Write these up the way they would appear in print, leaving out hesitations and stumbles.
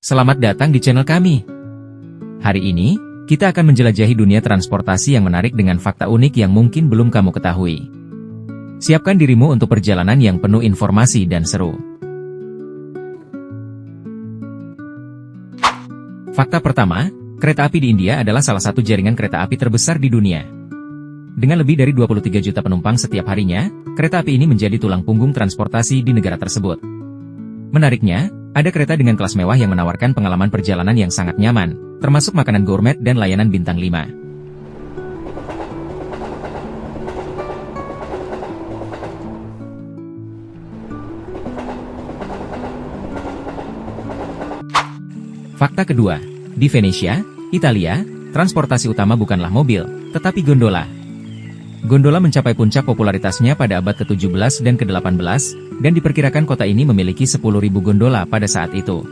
Selamat datang di channel kami. Hari ini, kita akan menjelajahi dunia transportasi yang menarik dengan fakta unik yang mungkin belum kamu ketahui. Siapkan dirimu untuk perjalanan yang penuh informasi dan seru. Fakta pertama, kereta api di India adalah salah satu jaringan kereta api terbesar di dunia. Dengan lebih dari 23 juta penumpang setiap harinya, kereta api ini menjadi tulang punggung transportasi di negara tersebut. Menariknya, ada kereta dengan kelas mewah yang menawarkan pengalaman perjalanan yang sangat nyaman, termasuk makanan gourmet dan layanan bintang 5. Fakta kedua, di Venesia, Italia, transportasi utama bukanlah mobil, tetapi gondola. Gondola mencapai puncak popularitasnya pada abad ke-17 dan ke-18, dan diperkirakan kota ini memiliki 10.000 gondola pada saat itu.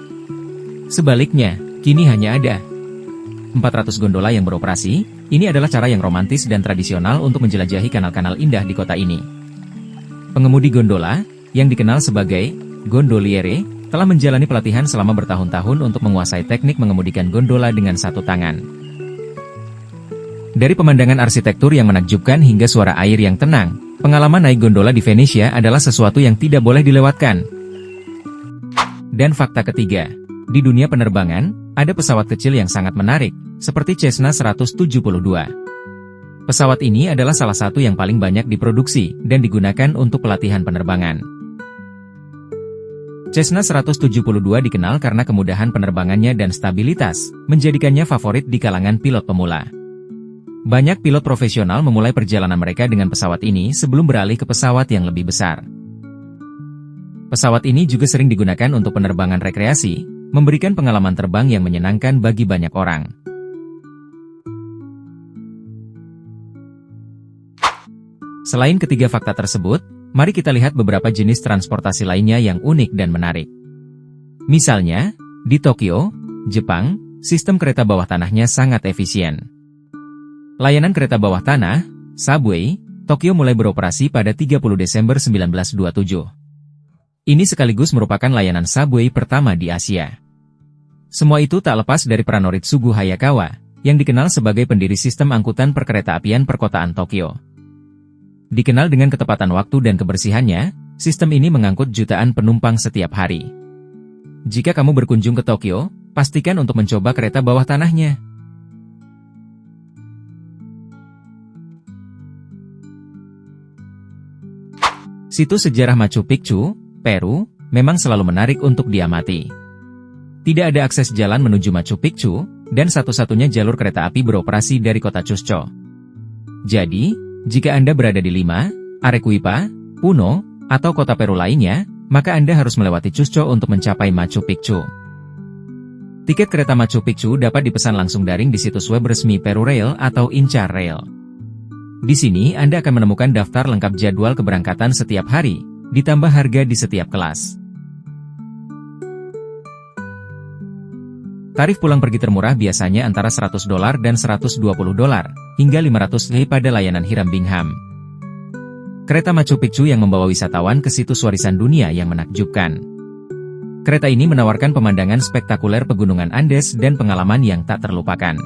Sebaliknya, kini hanya ada 400 gondola yang beroperasi. Ini adalah cara yang romantis dan tradisional untuk menjelajahi kanal-kanal indah di kota ini. Pengemudi gondola, yang dikenal sebagai gondoliere, telah menjalani pelatihan selama bertahun-tahun untuk menguasai teknik mengemudikan gondola dengan satu tangan. Dari pemandangan arsitektur yang menakjubkan hingga suara air yang tenang, pengalaman naik gondola di Venesia adalah sesuatu yang tidak boleh dilewatkan. Dan fakta ketiga, di dunia penerbangan, ada pesawat kecil yang sangat menarik, seperti Cessna 172. Pesawat ini adalah salah satu yang paling banyak diproduksi dan digunakan untuk pelatihan penerbangan. Cessna 172 dikenal karena kemudahan penerbangannya dan stabilitas, menjadikannya favorit di kalangan pilot pemula. Banyak pilot profesional memulai perjalanan mereka dengan pesawat ini sebelum beralih ke pesawat yang lebih besar. Pesawat ini juga sering digunakan untuk penerbangan rekreasi, memberikan pengalaman terbang yang menyenangkan bagi banyak orang. Selain ketiga fakta tersebut, mari kita lihat beberapa jenis transportasi lainnya yang unik dan menarik. Misalnya, di Tokyo, Jepang, sistem kereta bawah tanahnya sangat efisien. Layanan kereta bawah tanah, Subway, Tokyo mulai beroperasi pada 30 Desember 1927. Ini sekaligus merupakan layanan Subway pertama di Asia. Semua itu tak lepas dari Pranoritsugu Hayakawa, yang dikenal sebagai pendiri sistem angkutan perkeretaapian perkotaan Tokyo. Dikenal dengan ketepatan waktu dan kebersihannya, sistem ini mengangkut jutaan penumpang setiap hari. Jika kamu berkunjung ke Tokyo, pastikan untuk mencoba kereta bawah tanahnya. Situs sejarah Machu Picchu, Peru, memang selalu menarik untuk diamati. Tidak ada akses jalan menuju Machu Picchu, dan satu-satunya jalur kereta api beroperasi dari kota Cusco. Jadi, jika Anda berada di Lima, Arequipa, Puno, atau kota Peru lainnya, maka Anda harus melewati Cusco untuk mencapai Machu Picchu. Tiket kereta Machu Picchu dapat dipesan langsung daring di situs web resmi Peru Rail atau Incar Rail. Di sini Anda akan menemukan daftar lengkap jadwal keberangkatan setiap hari, ditambah harga di setiap kelas. Tarif pulang pergi termurah biasanya antara $100 dan $120, hingga $500 pada layanan Hiram Bingham. Kereta Machu Picchu yang membawa wisatawan ke situs warisan dunia yang menakjubkan. Kereta ini menawarkan pemandangan spektakuler pegunungan Andes dan pengalaman yang tak terlupakan.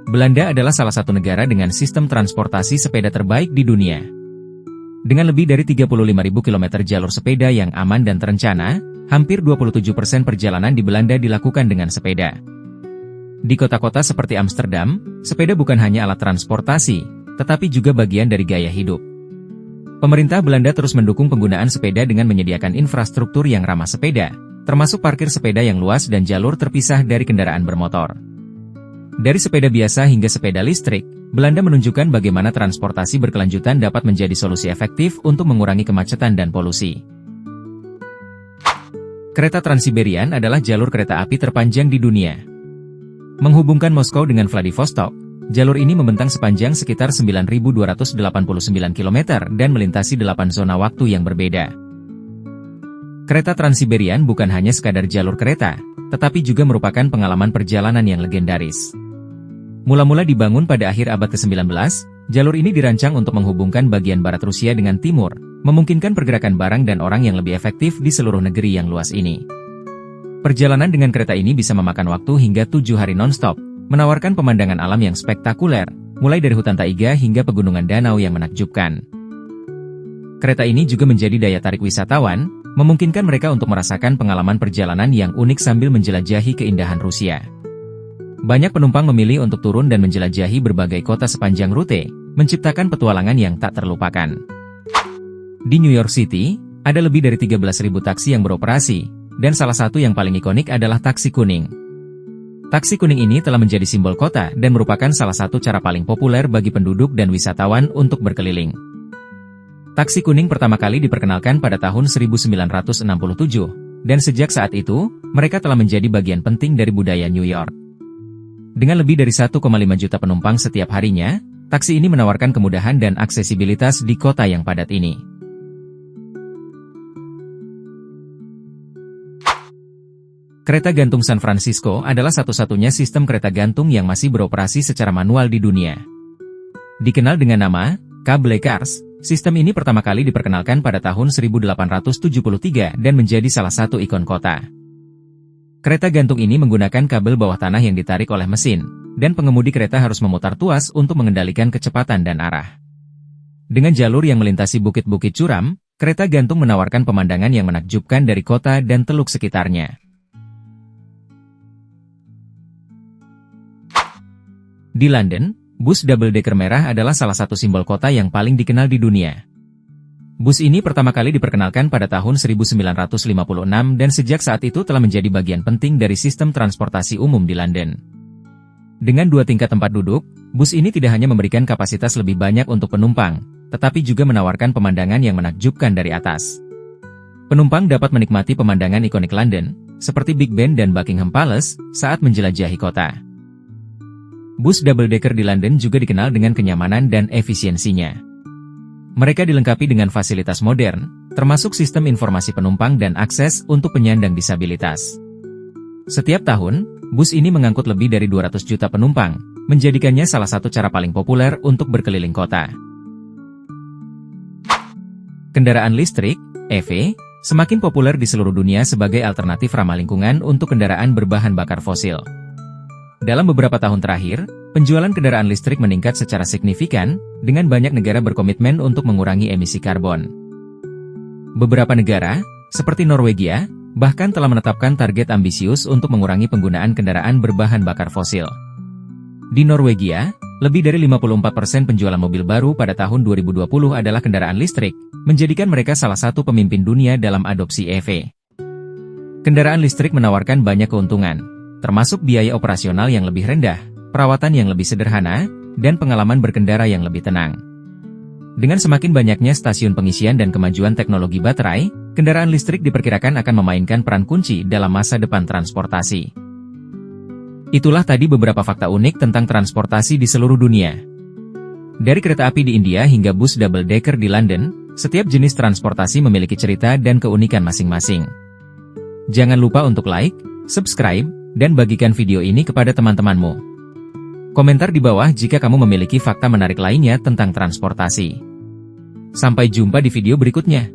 Belanda adalah salah satu negara dengan sistem transportasi sepeda terbaik di dunia. Dengan lebih dari 35.000 km jalur sepeda yang aman dan terencana, hampir 27% perjalanan di Belanda dilakukan dengan sepeda. Di kota-kota seperti Amsterdam, sepeda bukan hanya alat transportasi, tetapi juga bagian dari gaya hidup. Pemerintah Belanda terus mendukung penggunaan sepeda dengan menyediakan infrastruktur yang ramah sepeda, termasuk parkir sepeda yang luas dan jalur terpisah dari kendaraan bermotor. Dari sepeda biasa hingga sepeda listrik, Belanda menunjukkan bagaimana transportasi berkelanjutan dapat menjadi solusi efektif untuk mengurangi kemacetan dan polusi. Kereta Trans-Siberian adalah jalur kereta api terpanjang di dunia. Menghubungkan Moskow dengan Vladivostok, jalur ini membentang sepanjang sekitar 9.289 km dan melintasi 8 zona waktu yang berbeda. Kereta Trans-Siberian bukan hanya sekadar jalur kereta, tetapi juga merupakan pengalaman perjalanan yang legendaris. Mula-mula dibangun pada akhir abad ke-19, jalur ini dirancang untuk menghubungkan bagian barat Rusia dengan timur, memungkinkan pergerakan barang dan orang yang lebih efektif di seluruh negeri yang luas ini. Perjalanan dengan kereta ini bisa memakan waktu hingga 7 hari non-stop, menawarkan pemandangan alam yang spektakuler, mulai dari hutan taiga hingga pegunungan danau yang menakjubkan. Kereta ini juga menjadi daya tarik wisatawan, memungkinkan mereka untuk merasakan pengalaman perjalanan yang unik sambil menjelajahi keindahan Rusia. Banyak penumpang memilih untuk turun dan menjelajahi berbagai kota sepanjang rute, menciptakan petualangan yang tak terlupakan. Di New York City, ada lebih dari 13.000 taksi yang beroperasi, dan salah satu yang paling ikonik adalah taksi kuning. Taksi kuning ini telah menjadi simbol kota dan merupakan salah satu cara paling populer bagi penduduk dan wisatawan untuk berkeliling. Taksi kuning pertama kali diperkenalkan pada tahun 1967, dan sejak saat itu, mereka telah menjadi bagian penting dari budaya New York. Dengan lebih dari 1,5 juta penumpang setiap harinya, taksi ini menawarkan kemudahan dan aksesibilitas di kota yang padat ini. Kereta gantung San Francisco adalah satu-satunya sistem kereta gantung yang masih beroperasi secara manual di dunia. Dikenal dengan nama Cable Cars, sistem ini pertama kali diperkenalkan pada tahun 1873 dan menjadi salah satu ikon kota. Kereta gantung ini menggunakan kabel bawah tanah yang ditarik oleh mesin, dan pengemudi kereta harus memutar tuas untuk mengendalikan kecepatan dan arah. Dengan jalur yang melintasi bukit-bukit curam, kereta gantung menawarkan pemandangan yang menakjubkan dari kota dan teluk sekitarnya. Di London, bus double-decker merah adalah salah satu simbol kota yang paling dikenal di dunia. Bus ini pertama kali diperkenalkan pada tahun 1956 dan sejak saat itu telah menjadi bagian penting dari sistem transportasi umum di London. Dengan 2 tingkat tempat duduk, bus ini tidak hanya memberikan kapasitas lebih banyak untuk penumpang, tetapi juga menawarkan pemandangan yang menakjubkan dari atas. Penumpang dapat menikmati pemandangan ikonik London, seperti Big Ben dan Buckingham Palace, saat menjelajahi kota. Bus double-decker di London juga dikenal dengan kenyamanan dan efisiensinya. Mereka dilengkapi dengan fasilitas modern, termasuk sistem informasi penumpang dan akses untuk penyandang disabilitas. Setiap tahun, bus ini mengangkut lebih dari 200 juta penumpang, menjadikannya salah satu cara paling populer untuk berkeliling kota. Kendaraan listrik, EV, semakin populer di seluruh dunia sebagai alternatif ramah lingkungan untuk kendaraan berbahan bakar fosil. Dalam beberapa tahun terakhir, penjualan kendaraan listrik meningkat secara signifikan, dengan banyak negara berkomitmen untuk mengurangi emisi karbon. Beberapa negara, seperti Norwegia, bahkan telah menetapkan target ambisius untuk mengurangi penggunaan kendaraan berbahan bakar fosil. Di Norwegia, lebih dari 54% penjualan mobil baru pada tahun 2020 adalah kendaraan listrik, menjadikan mereka salah satu pemimpin dunia dalam adopsi EV. Kendaraan listrik menawarkan banyak keuntungan, termasuk biaya operasional yang lebih rendah, perawatan yang lebih sederhana, dan pengalaman berkendara yang lebih tenang. Dengan semakin banyaknya stasiun pengisian dan kemajuan teknologi baterai, kendaraan listrik diperkirakan akan memainkan peran kunci dalam masa depan transportasi. Itulah tadi beberapa fakta unik tentang transportasi di seluruh dunia. Dari kereta api di India hingga bus double-decker di London, setiap jenis transportasi memiliki cerita dan keunikan masing-masing. Jangan lupa untuk like, subscribe, dan bagikan video ini kepada teman-temanmu. Komentar di bawah jika kamu memiliki fakta menarik lainnya tentang transportasi. Sampai jumpa di video berikutnya.